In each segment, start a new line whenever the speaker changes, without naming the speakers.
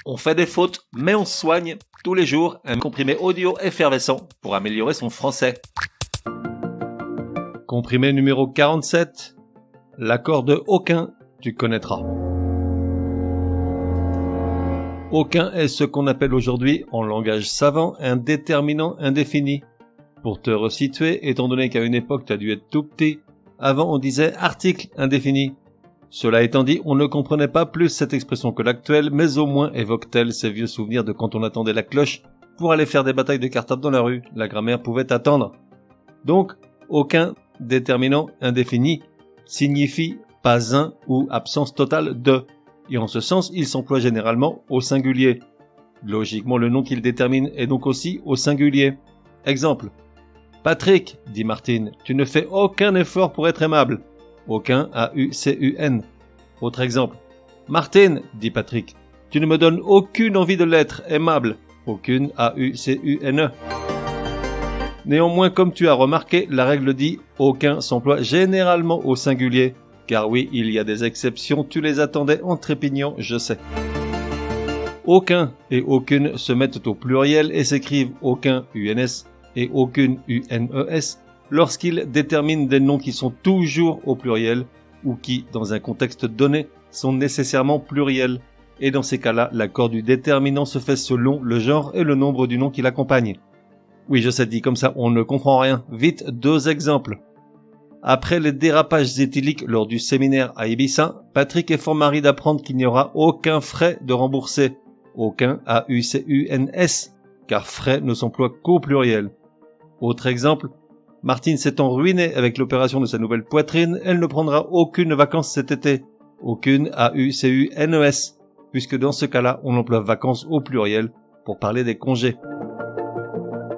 On fait des fautes, mais on se soigne. Tous les jours, un comprimé audio effervescent pour améliorer son français. Comprimé numéro 47. L'accord de aucun, tu connaîtras. Aucun est ce qu'on appelle aujourd'hui, en langage savant, un déterminant indéfini. Pour te resituer, étant donné qu'à une époque tu as dû être tout petit, avant on disait article indéfini. Cela étant dit, on ne comprenait pas plus cette expression que l'actuelle, mais au moins évoque-t-elle ces vieux souvenirs de quand on attendait la cloche pour aller faire des batailles de cartable dans la rue. La grammaire pouvait attendre. Donc, aucun déterminant indéfini signifie pas un ou absence totale de. Et en ce sens, il s'emploie généralement au singulier. Logiquement, le nom qu'il détermine est donc aussi au singulier. Exemple. Patrick, dit Martine, tu ne fais aucun effort pour être aimable. Aucun, A-U-C-U-N. Autre exemple. Martine, dit Patrick, tu ne me donnes aucune envie de l'être aimable. Aucune, A-U-C-U-N-E. Néanmoins, comme tu as remarqué, la règle dit aucun s'emploie généralement au singulier. Car oui, il y a des exceptions, tu les attendais en trépignant, je sais. Aucun et aucune se mettent au pluriel et s'écrivent aucun, UNS, et aucune, UNES, lorsqu'ils déterminent des noms qui sont toujours au pluriel ou qui, dans un contexte donné, sont nécessairement pluriels. Et dans ces cas-là, l'accord du déterminant se fait selon le genre et le nombre du nom qui l'accompagne. Oui, je sais, dit comme ça, on ne comprend rien. Vite, 2 exemples. Après les dérapages éthyliques lors du séminaire à Ibiza, Patrick est fort marri d'apprendre qu'il n'y aura aucun frais de rembourser. Aucun, A-U-C-U-N-S, car frais ne s'emploie qu'au pluriel. Autre exemple. Martine s'étant ruinée avec l'opération de sa nouvelle poitrine, elle ne prendra aucune vacances cet été. Aucune, A-U-C-U-N-E-S, puisque dans ce cas-là, on emploie vacances au pluriel pour parler des congés.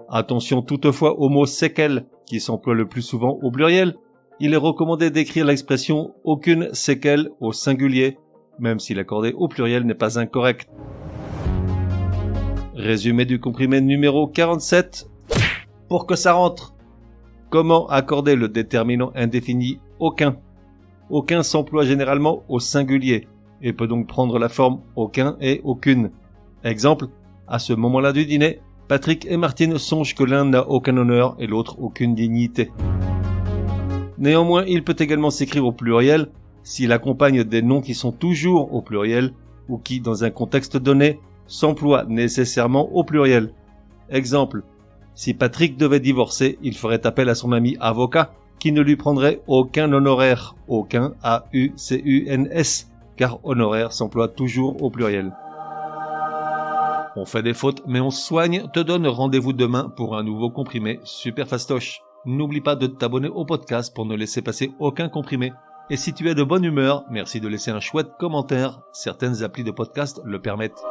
Attention toutefois au mot séquelles, qui s'emploie le plus souvent au pluriel. Il est recommandé d'écrire l'expression aucune séquelle au singulier, même si l'accorder au pluriel n'est pas incorrect. Résumé du comprimé numéro 47. Pour que ça rentre. Comment accorder le déterminant indéfini aucun? Aucun s'emploie généralement au singulier et peut donc prendre la forme aucun et aucune. Exemple, à ce moment-là du dîner, Patrick et Martine songent que l'un n'a aucun honneur et l'autre aucune dignité. Néanmoins, il peut également s'écrire au pluriel s'il accompagne des noms qui sont toujours au pluriel ou qui, dans un contexte donné, s'emploient nécessairement au pluriel. Exemple, si Patrick devait divorcer, il ferait appel à son ami avocat qui ne lui prendrait aucun honoraire, aucun A-U-C-U-N-S, car honoraire s'emploie toujours au pluriel. On fait des fautes, mais on se soigne, te donne rendez-vous demain pour un nouveau comprimé super fastoche. N'oublie pas de t'abonner au podcast pour ne laisser passer aucun comprimé. Et si tu es de bonne humeur, merci de laisser un chouette commentaire, certaines applis de podcast le permettent.